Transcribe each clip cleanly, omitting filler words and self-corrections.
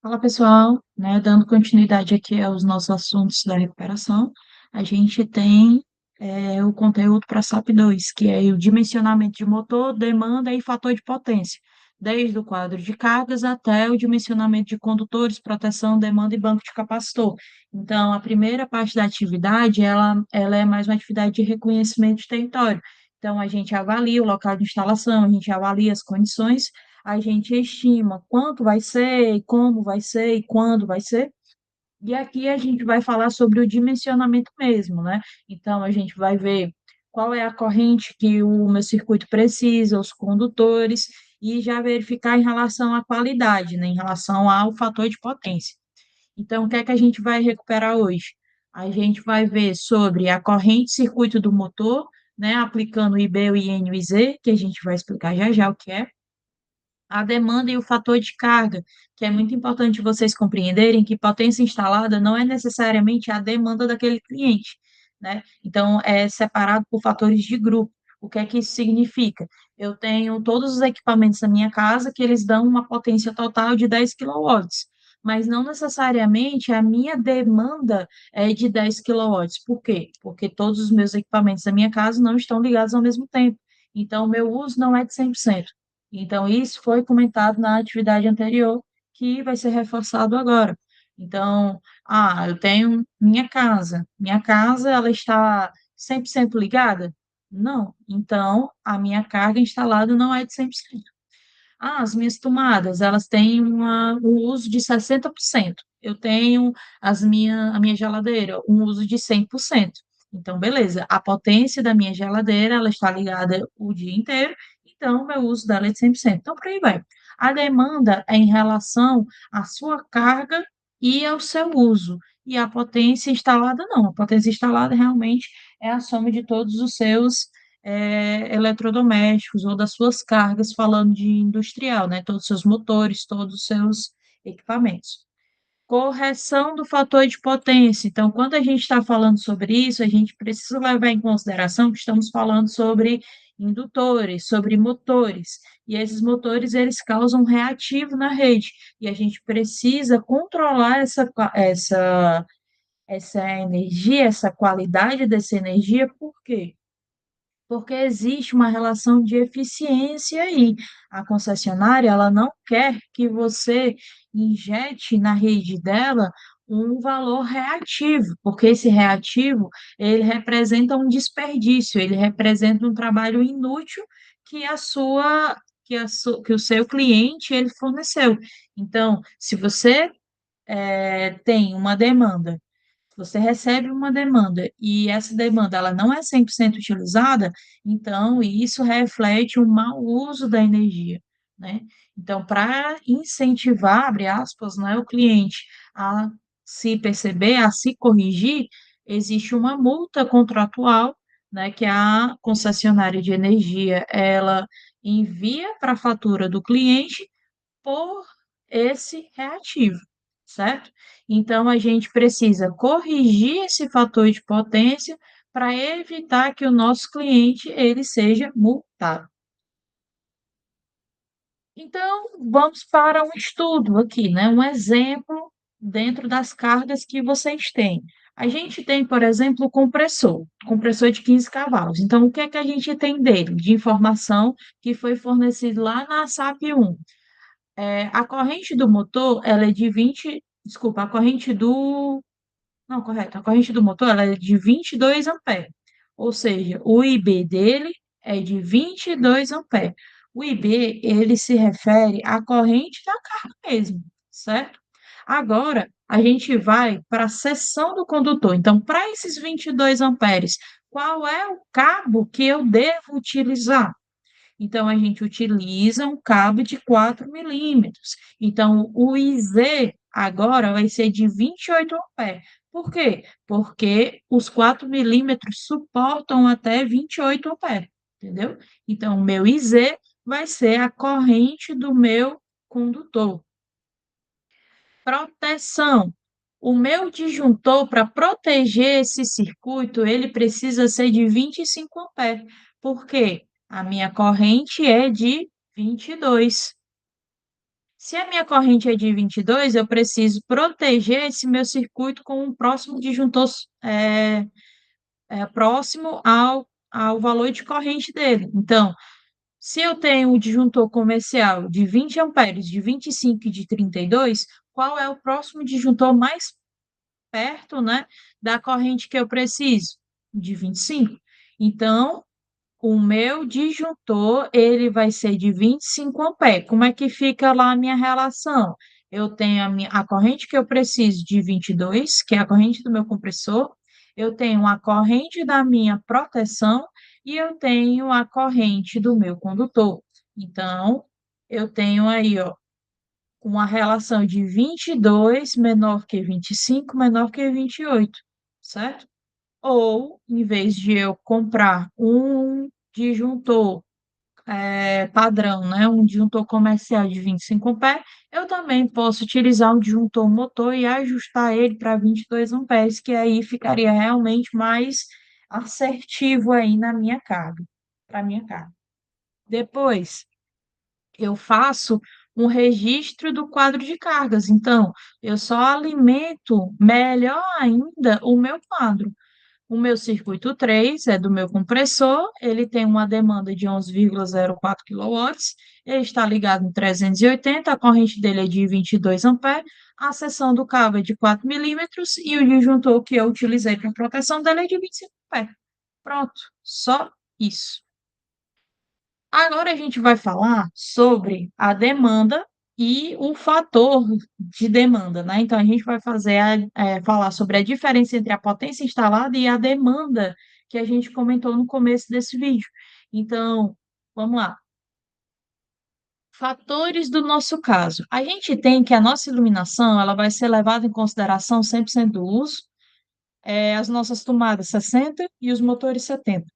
Fala pessoal, né, dando continuidade aqui aos nossos assuntos da recuperação, a gente tem o conteúdo para SAP 2, que é o dimensionamento de motor, demanda e fator de potência, desde o quadro de cargas até o dimensionamento de condutores, proteção, demanda e banco de capacitor. Então, a primeira parte da atividade, ela é mais uma atividade de reconhecimento de território. Então, a gente avalia o local de instalação, a gente avalia as condições, a gente estima quanto vai ser, e como vai ser e quando vai ser. E aqui a gente vai falar sobre o dimensionamento mesmo, né? Então, a gente vai ver qual é a corrente que o meu circuito precisa, os condutores, e já verificar em relação à qualidade, né? Em relação ao fator de potência. Então, o que é que a gente vai recuperar hoje? A gente vai ver sobre a corrente circuito do motor, né? Aplicando o IB, o IN e o IZ, que a gente vai explicar já já o que é a demanda e o fator de carga, que é muito importante vocês compreenderem que potência instalada não é necessariamente a demanda daquele cliente, né? Então, é separado por fatores de grupo. O que é que isso significa? Eu tenho todos os equipamentos da minha casa que eles dão uma potência total de 10 quilowatts, mas não necessariamente a minha demanda é de 10 quilowatts. Por quê? Porque todos os meus equipamentos da minha casa não estão ligados ao mesmo tempo. Então, o meu uso não é de 100%. Então, isso foi comentado na atividade anterior, que vai ser reforçado agora. Então, eu tenho minha casa, ela está 100% ligada? Não. Então, a minha carga instalada não é de 100%. As minhas tomadas, elas têm um uso de 60%. Eu tenho a minha geladeira, um uso de 100%. Então, beleza, a potência da minha geladeira, ela está ligada o dia inteiro, então o meu uso dela é de 100%. Então, por aí vai. A demanda é em relação à sua carga e ao seu uso. E a potência instalada, não. A potência instalada realmente é a soma de todos os seus eletrodomésticos ou das suas cargas, falando de industrial, né? Todos os seus motores, todos os seus equipamentos. Correção do fator de potência. Então, quando a gente está falando sobre isso, a gente precisa levar em consideração que estamos falando sobre indutores, sobre motores, e esses motores eles causam reativo na rede, e a gente precisa controlar essa energia, essa qualidade dessa energia, por quê? Porque existe uma relação de eficiência aí. A concessionária, ela não quer que você injete na rede dela um valor reativo, porque esse reativo, ele representa um desperdício, ele representa um trabalho inútil que que o seu cliente ele forneceu. Então, se você tem uma demanda, você recebe uma demanda e essa demanda ela não é 100% utilizada, então isso reflete um mau uso da energia, né? Então, para incentivar, abre aspas, né, o cliente a se perceber, a se corrigir, existe uma multa contratual, né, que a concessionária de energia ela envia para a fatura do cliente por esse reativo, certo? Então, a gente precisa corrigir esse fator de potência para evitar que o nosso cliente ele seja multado. Então, vamos para um estudo aqui, né? Um exemplo dentro das cargas que vocês têm. A gente tem, por exemplo, o compressor de 15 cavalos. Então, o que é que a gente tem dele de informação que foi fornecido lá na SAP 1? A corrente do motor, ela é de 20, desculpa, a corrente do, não, correto, a corrente do motor, ela é de 22 amperes, ou seja, o IB dele é de 22 amperes. O IB, ele se refere à corrente da carga mesmo, certo? Agora, a gente vai para a seção do condutor. Então, para esses 22 amperes, qual é o cabo que eu devo utilizar? Então, a gente utiliza um cabo de 4 milímetros. Então, o IZ agora vai ser de 28 amperes. Por quê? Porque os 4 milímetros suportam até 28 amperes, entendeu? Então, o meu IZ vai ser a corrente do meu condutor. Proteção. O meu disjuntor, para proteger esse circuito, ele precisa ser de 25 amperes. Por quê? A minha corrente é de 22. Se a minha corrente é de 22, eu preciso proteger esse meu circuito com um próximo disjuntor próximo ao valor de corrente dele. Então, se eu tenho um disjuntor comercial de 20 amperes, de 25 e de 32, qual é o próximo disjuntor mais perto, né, da corrente que eu preciso? De 25. Então, o meu disjuntor, ele vai ser de 25 amperes. Como é que fica lá a minha relação? Eu tenho a corrente que eu preciso de 22, que é a corrente do meu compressor, eu tenho a corrente da minha proteção e eu tenho a corrente do meu condutor. Então, eu tenho aí, ó, uma relação de 22 menor que 25 menor que 28, certo? Ou, em vez de eu comprar um disjuntor padrão, né, um disjuntor comercial de 25 amperes, eu também posso utilizar um disjuntor motor e ajustar ele para 22 amperes, que aí ficaria realmente mais assertivo aí na minha carga, para minha carga. Depois, eu faço um registro do quadro de cargas. Então, eu só alimento melhor ainda o meu quadro. O meu circuito 3 é do meu compressor, ele tem uma demanda de 11,04 quilowatts, ele está ligado em 380, a corrente dele é de 22 amperes, a seção do cabo é de 4 milímetros e o disjuntor que eu utilizei para proteção dele é de 25 amperes. Pronto, só isso. Agora a gente vai falar sobre a demanda e o fator de demanda, né? Então, a gente vai falar sobre a diferença entre a potência instalada e a demanda que a gente comentou no começo desse vídeo. Então, vamos lá. Fatores do nosso caso. A gente tem que a nossa iluminação ela vai ser levada em consideração 100% do uso, as nossas tomadas 60 e os motores 70.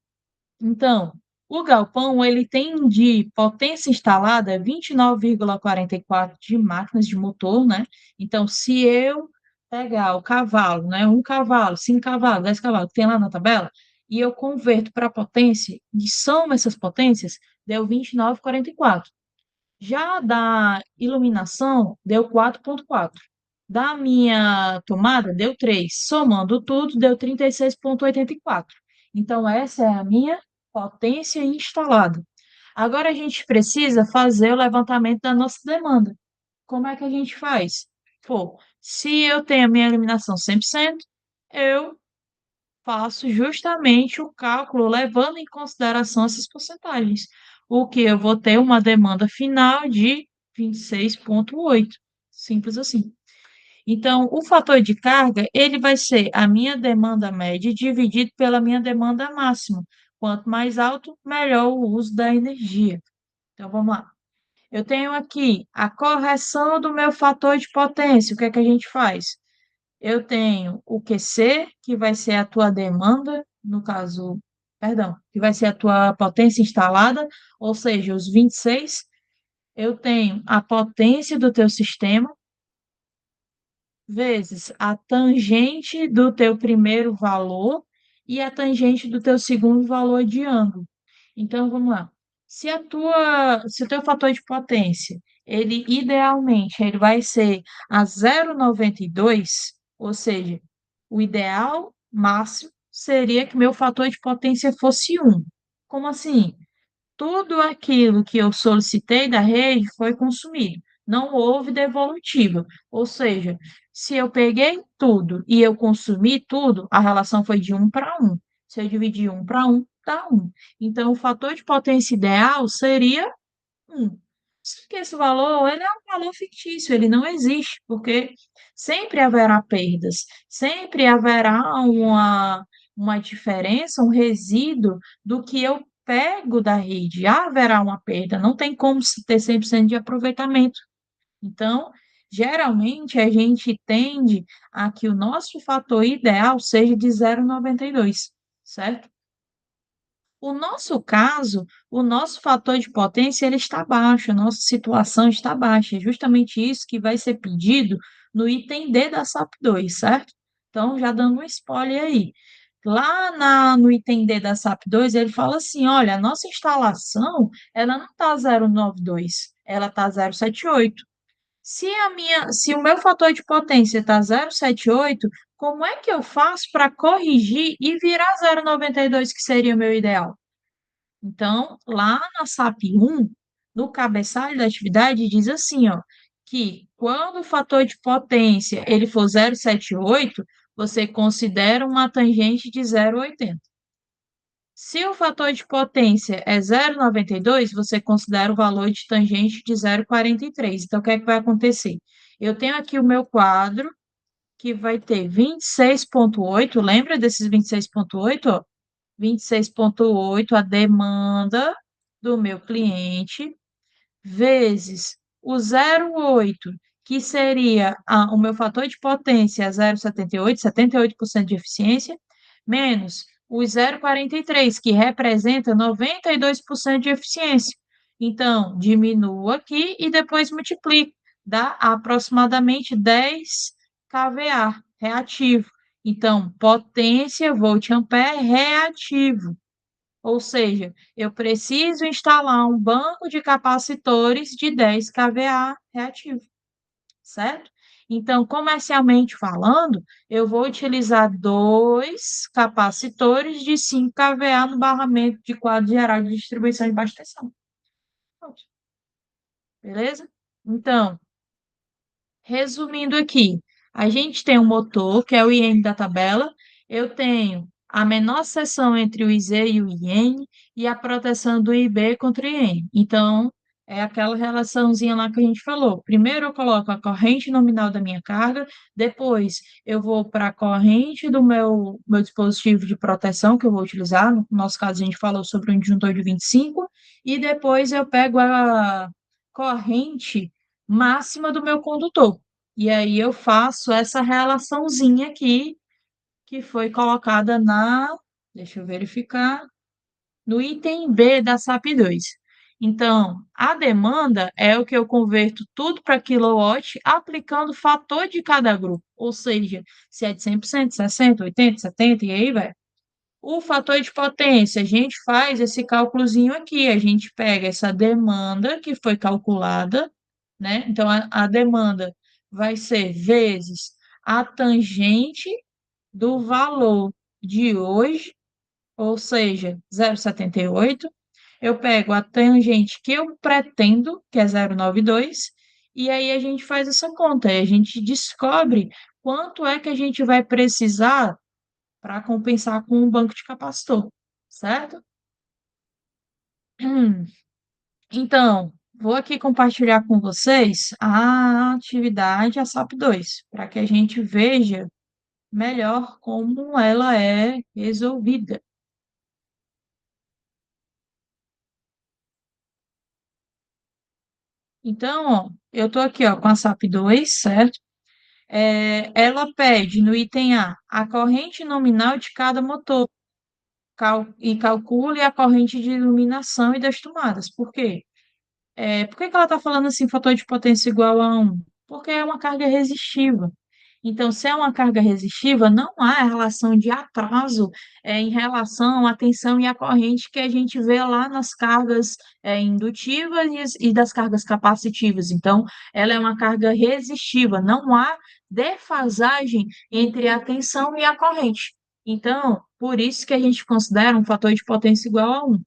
Então, o galpão ele tem de potência instalada 29,44 de máquinas de motor, né? Então, se eu pegar o cavalo, né, um cavalo, 5 cavalos, 10 cavalos, que tem lá na tabela, e eu converto para potência, e soma essas potências, deu 29,44. Já da iluminação, deu 4,4. Da minha tomada, deu 3. Somando tudo, deu 36,84. Então, essa é a minha potência instalada. Agora, a gente precisa fazer o levantamento da nossa demanda. Como é que a gente faz? Pô, se eu tenho a minha iluminação 100%, eu faço justamente o cálculo levando em consideração essas porcentagens, o que eu vou ter uma demanda final de 26,8. Simples assim. Então, o fator de carga, ele vai ser a minha demanda média dividido pela minha demanda máxima. Quanto mais alto, melhor o uso da energia. Então, vamos lá. Eu tenho aqui a correção do meu fator de potência. O que é que a gente faz? Eu tenho o QC, que vai ser a tua demanda, no caso, perdão, que vai ser a tua potência instalada, ou seja, os 26. Eu tenho a potência do teu sistema, vezes a tangente do teu primeiro valor e a tangente do teu segundo valor de ângulo. Então, vamos lá. Se o teu fator de potência, ele idealmente ele vai ser a 0,92, ou seja, o ideal máximo seria que meu fator de potência fosse 1. Como assim? Tudo aquilo que eu solicitei da rede foi consumido. Não houve devolutiva. Ou seja, se eu peguei tudo e eu consumi tudo, a relação foi de 1 para 1. Se eu dividir 1 para 1, dá 1. Então, o fator de potência ideal seria 1. Só que esse valor, ele é um valor fictício, ele não existe, porque sempre haverá perdas, sempre haverá uma diferença, um resíduo do que eu pego da rede. Haverá uma perda, não tem como se ter 100% de aproveitamento. Então, geralmente, a gente tende a que o nosso fator ideal seja de 0,92, certo? O nosso caso, o nosso fator de potência ele está baixo, a nossa situação está baixa. É justamente isso que vai ser pedido no item D da SAP 2, certo? Então, já dando um spoiler aí. Lá no item D da SAP 2, ele fala assim: olha, a nossa instalação ela não está 0,92, ela está 0,78. Se o meu fator de potência está 0,78, como é que eu faço para corrigir e virar 0,92, que seria o meu ideal? Então, lá na SAP 1, no cabeçalho da atividade, diz assim, ó, que quando o fator de potência ele for 0,78, você considera uma tangente de 0,80. Se o fator de potência é 0,92, você considera o valor de tangente de 0,43. Então, o que é que vai acontecer? Eu tenho aqui o meu quadro, que vai ter 26,8, lembra desses 26,8? Ó? 26,8 a demanda do meu cliente, vezes o 0,8, que seria o meu fator de potência, 0,78, 78% de eficiência, menos os 0,43, que representa 92% de eficiência. Então, diminuo aqui e depois multiplico, dá aproximadamente 10 kVA reativo. Então, potência volt-ampere reativo. Ou seja, eu preciso instalar um banco de capacitores de 10 kVA reativo, certo? Então, comercialmente falando, eu vou utilizar dois capacitores de 5 kVA no barramento de quadro geral de distribuição de baixa tensão. Pronto. Beleza? Então, resumindo aqui, a gente tem um motor, que é o IN da tabela, eu tenho a menor seção entre o IZ e o IN e a proteção do IB contra o IN. Então, é aquela relaçãozinha lá que a gente falou. Primeiro eu coloco a corrente nominal da minha carga, depois eu vou para a corrente do meu dispositivo de proteção que eu vou utilizar, no nosso caso a gente falou sobre um disjuntor de 25, e depois eu pego a corrente máxima do meu condutor. E aí eu faço essa relaçãozinha aqui, que foi colocada deixa eu verificar, no item B da SAP 2. Então, a demanda é o que eu converto tudo para quilowatt, aplicando o fator de cada grupo, ou seja, se é de 100%, 60, 80, 70, e aí vai. O fator de potência, a gente faz esse cálculozinho aqui, a gente pega essa demanda que foi calculada, né? Então, a demanda vai ser vezes a tangente do valor de hoje, ou seja, 0,78. Eu pego a tangente que eu pretendo, que é 0,92, e aí a gente faz essa conta, e a gente descobre quanto é que a gente vai precisar para compensar com um banco de capacitor, certo? Então, vou aqui compartilhar com vocês a atividade a SAP 2, para que a gente veja melhor como ela é resolvida. Então, ó, eu estou aqui ó, com a SAP 2, certo? Ela pede no item a corrente nominal de cada motor e calcule a corrente de iluminação e das tomadas. Por quê? Por que que ela está falando assim, fator de potência igual a 1? Porque é uma carga resistiva. Então, se é uma carga resistiva, não há relação de atraso em relação à tensão e à corrente que a gente vê lá nas cargas indutivas e das cargas capacitivas. Então, ela é uma carga resistiva, não há defasagem entre a tensão e a corrente. Então, por isso que a gente considera um fator de potência igual a 1.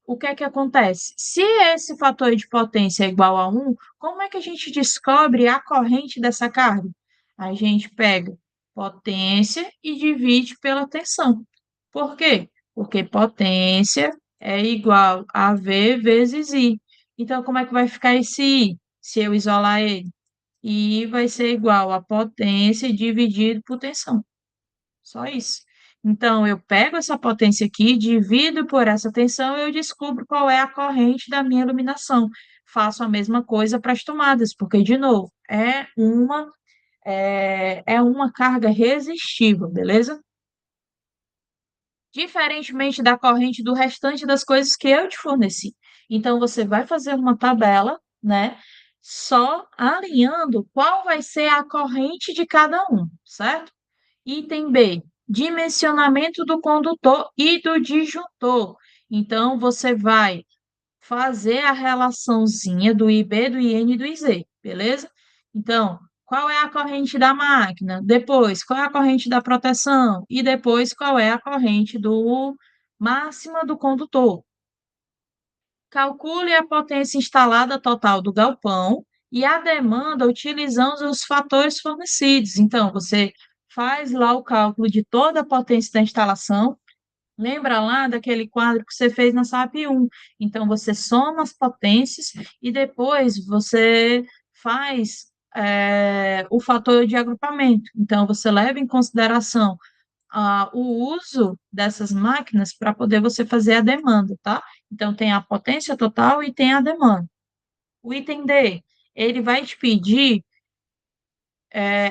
O que é que acontece? Se esse fator de potência é igual a 1, como é que a gente descobre a corrente dessa carga? A gente pega potência e divide pela tensão. Por quê? Porque potência é igual a V vezes I. Então, como é que vai ficar esse I, se eu isolar ele? I vai ser igual a potência dividido por tensão. Só isso. Então, eu pego essa potência aqui, divido por essa tensão e eu descubro qual é a corrente da minha iluminação. Faço a mesma coisa para as tomadas, porque, de novo, é uma carga resistiva, beleza? Diferentemente da corrente do restante das coisas que eu te forneci. Então, você vai fazer uma tabela, né? Só alinhando qual vai ser a corrente de cada um, certo? Item B, dimensionamento do condutor e do disjuntor. Então, você vai fazer a relaçãozinha do IB, do IN e do IZ, beleza? Então, qual é a corrente da máquina? Depois, qual é a corrente da proteção? E depois, qual é a corrente do máxima do condutor? Calcule a potência instalada total do galpão e a demanda utilizando os fatores fornecidos. Então, você faz lá o cálculo de toda a potência da instalação. Lembra lá daquele quadro que você fez na SAP 1? Então, você soma as potências e depois você faz o fator de agrupamento. Então, você leva em consideração o uso dessas máquinas para poder você fazer a demanda, tá? Então, tem a potência total e tem a demanda. O item D, ele vai te pedir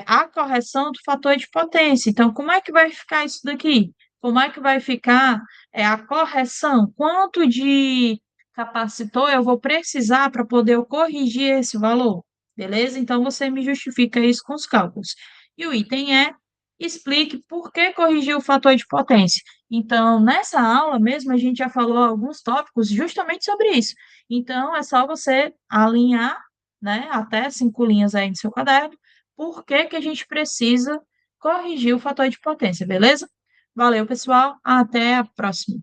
a correção do fator de potência. Então, como é que vai ficar isso daqui? Como é que vai ficar a correção? Quanto de capacitor eu vou precisar para poder eu corrigir esse valor? Beleza? Então, você me justifica isso com os cálculos. E o item é, explique por que corrigir o fator de potência. Então, nessa aula mesmo, a gente já falou alguns tópicos justamente sobre isso. Então, é só você alinhar, né, até 5 linhas aí no seu caderno, por que que a gente precisa corrigir o fator de potência, beleza? Valeu, pessoal. Até a próxima.